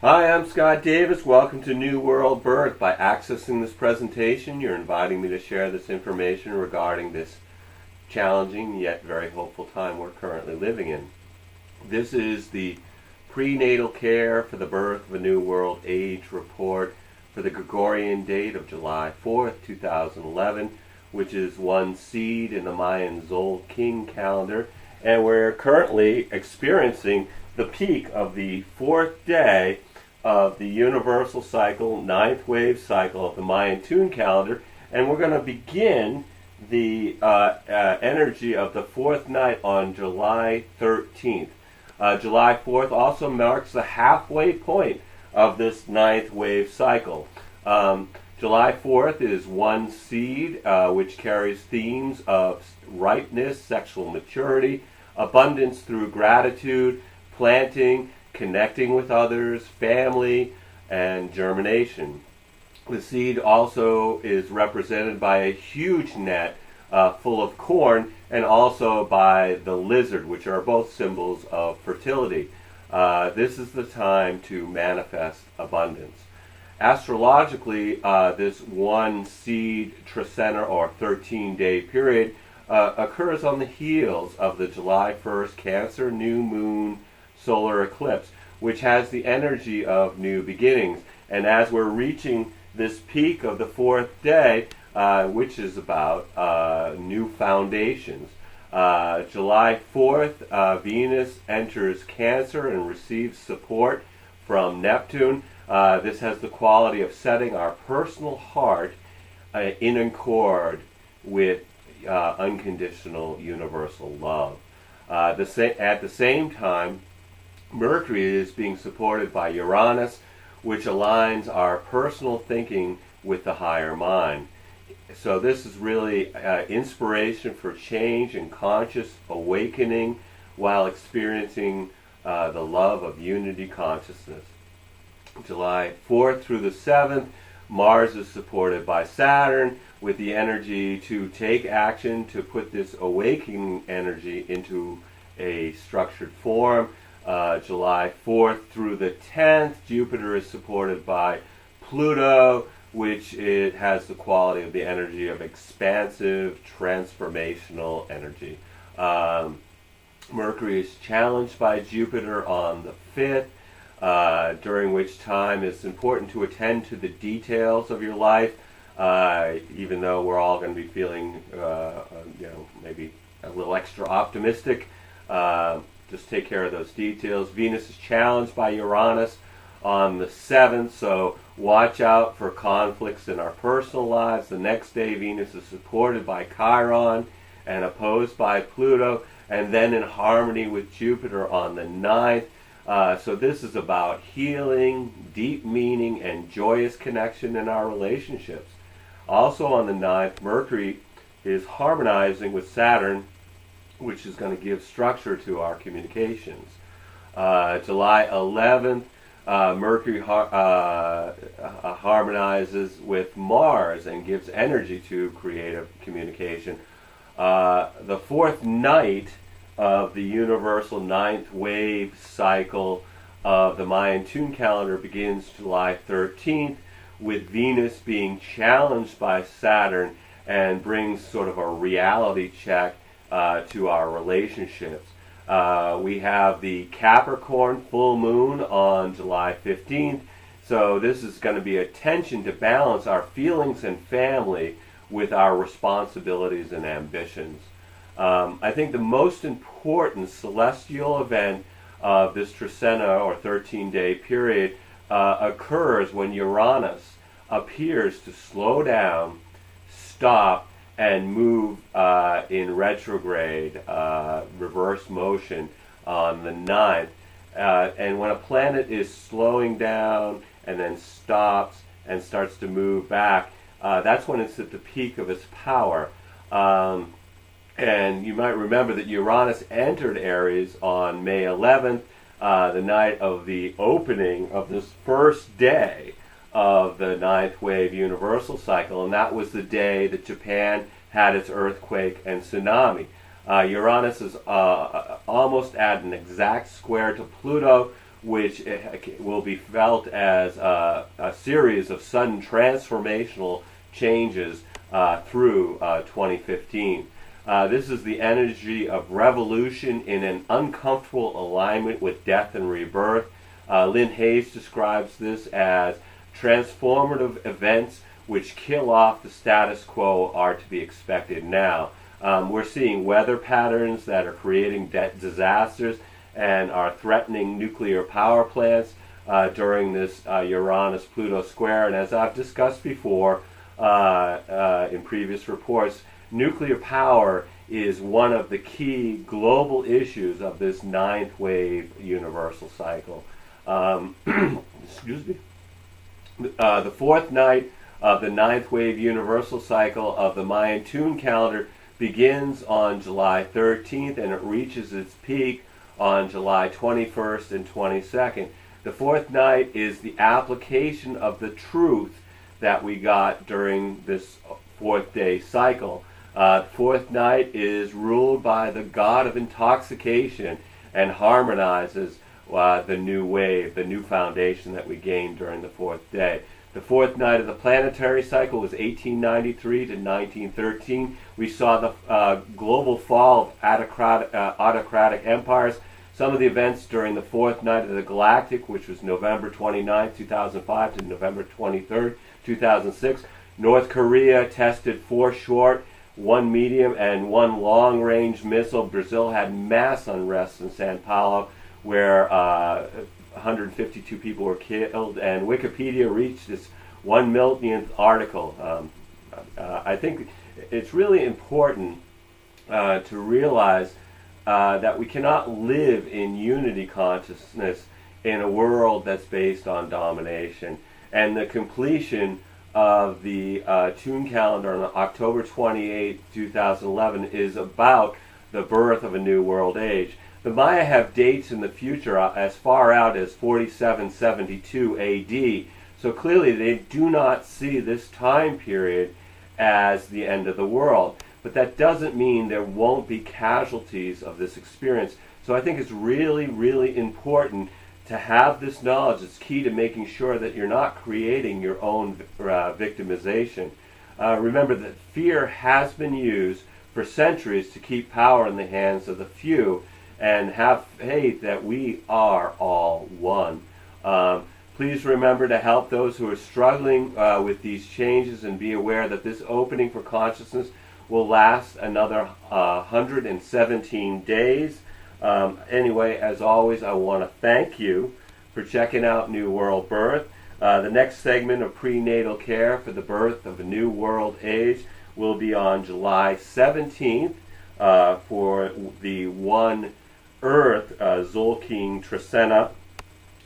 Hi, I'm Scott Davis. Welcome to New World Birth. By accessing this presentation, you're inviting me to share this information regarding this challenging yet very hopeful time we're currently living in. This is the prenatal care for the birth of a new world age report for the Gregorian date of July 4th, 2011, which is One Seed in the Mayan Tzolkin calendar. And we're currently experiencing the peak of the fourth day of the Univesal cycle, ninth wave cycle of the Mayan Tun calendar, and we're going to begin the energy of the fourth night on July 13th. July 4th also marks the halfway point of this ninth wave cycle. July 4th is One Seed, which carries themes of ripeness, sexual maturity, abundance through gratitude, planting, connecting with others, family, and germination. The seed also is represented by a huge net full of corn, and also by the lizard, which are both symbols of fertility. This is the time to manifest abundance. Astrologically, this One Seed Tzolkin, or 13-day period, occurs on the heels of the July 1st Cancer new moon solar eclipse, which has the energy of new beginnings. And as we're reaching this peak of the fourth day, which is about new foundations, July 4th, Venus enters Cancer and receives support from Neptune. This has the quality of setting our personal heart in accord with unconditional universal love. At the same time, Mercury is being supported by Uranus, which aligns our personal thinking with the higher mind. So this is really inspiration for change and conscious awakening while experiencing the love of unity consciousness. July 4th through the 7th, Mars is supported by Saturn with the energy to take action, to put this awakening energy into a structured form. July 4th through the 10th, Jupiter is supported by Pluto, which it has the quality of the energy of expansive, transformational energy. Mercury is challenged by Jupiter on the 5th, during which time it's important to attend to the details of your life, even though we're all going to be feeling, maybe a little extra optimistic. Just take care of those details. Venus is challenged by Uranus on the 7th, so watch out for conflicts in our personal lives. The next day, Venus is supported by Chiron and opposed by Pluto, and then in harmony with Jupiter on the 9th. So this is about healing, deep meaning, and joyous connection in our relationships. Also on the 9th, Mercury is harmonizing with Saturn, which is going to give structure to our communications. July 11th, Mercury harmonizes with Mars and gives energy to creative communication. The fourth night of the universal ninth wave cycle of the Mayan Tun calendar begins July 13th, with Venus being challenged by Saturn, and brings sort of a reality check to our relationships. We have the Capricorn full moon on July 15th, so this is going to be a tension to balance our feelings and family with our responsibilities and ambitions. I think the most important celestial event of this Trecena, or 13-day period, occurs when Uranus appears to slow down, stop, and move in retrograde, reverse motion on the 9th. And when a planet is slowing down and then stops and starts to move back, that's when it's at the peak of its power. And you might remember that Uranus entered Aries on May 11th, the night of the opening of this first day of the ninth wave universal cycle, and that was the day that Japan had its earthquake and tsunami. Uranus is almost at an exact square to Pluto, which will be felt as a series of sudden transformational changes through 2015. This is the energy of revolution in an uncomfortable alignment with death and rebirth. Lynn Hayes describes this as transformative events which kill off the status quo are to be expected now. We're seeing weather patterns that are creating disasters and are threatening nuclear power plants during this Uranus-Pluto square. And as I've discussed before in previous reports, nuclear power is one of the key global issues of this ninth wave universal cycle. Excuse me. The fourth night of the ninth wave universal cycle of the Mayan Tun calendar begins on July 13th and it reaches its peak on July 21st and 22nd. The fourth night is the application of the truth that we got during this fourth day cycle. Fourth night is ruled by the god of intoxication and harmonizes the new wave, the new foundation that we gained during the fourth day. The fourth night of the planetary cycle was 1893 to 1913. We saw the global fall of autocratic empires. Some of the events during the fourth night of the galactic, which was November 29, 2005 to November 23, 2006. North Korea tested 4 short, 1 medium, and 1 long-range missile. Brazil had mass unrest in Sao Paulo, where 152 people were killed, and Wikipedia reached its 1 millionth article. I think it's really important to realize that we cannot live in unity consciousness in a world that's based on domination. And the completion of the Tune calendar on October 28, 2011 is about the birth of a new world age. The Maya have dates in the future as far out as 4772 AD, so clearly they do not see this time period as the end of the world. But that doesn't mean there won't be casualties of this experience. So I think it's really, really important to have this knowledge. It's key to making sure that you're not creating your own victimization. Remember that fear has been used for centuries to keep power in the hands of the few, and have faith that we are all one. Please remember to help those who are struggling with these changes, and be aware that this opening for consciousness will last another 117 days. Anyway, as always, I want to thank you for checking out New World Birth. The next segment of prenatal care for the birth of a new world age will be on July 17th for the One Earth Tzolkin Trecena,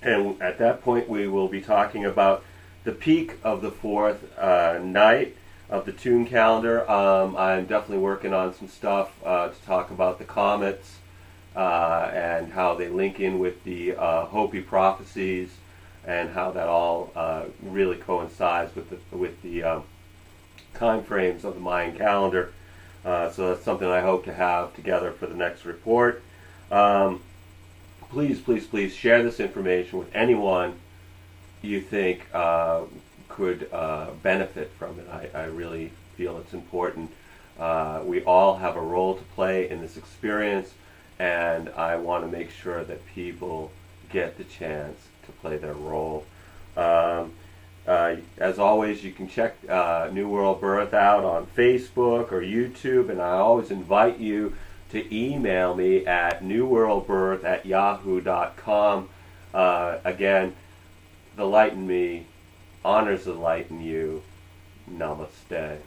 and at that point we will be talking about the peak of the fourth night of the Tune calendar. I'm definitely working on some stuff to talk about the comets and how they link in with the Hopi prophecies, and how that all really coincides with the time frames of the Mayan calendar. So that's something I hope to have together for the next report. Please, please, please share this information with anyone you think could benefit from it. I really feel it's important. We all have a role to play in this experience, and I want to make sure that people get the chance to play their role. As always, you can check New World Birth out on Facebook or YouTube, and I always invite you to email me at newworldbirth@yahoo.com. Again, the light in me honors the light in you. Namaste.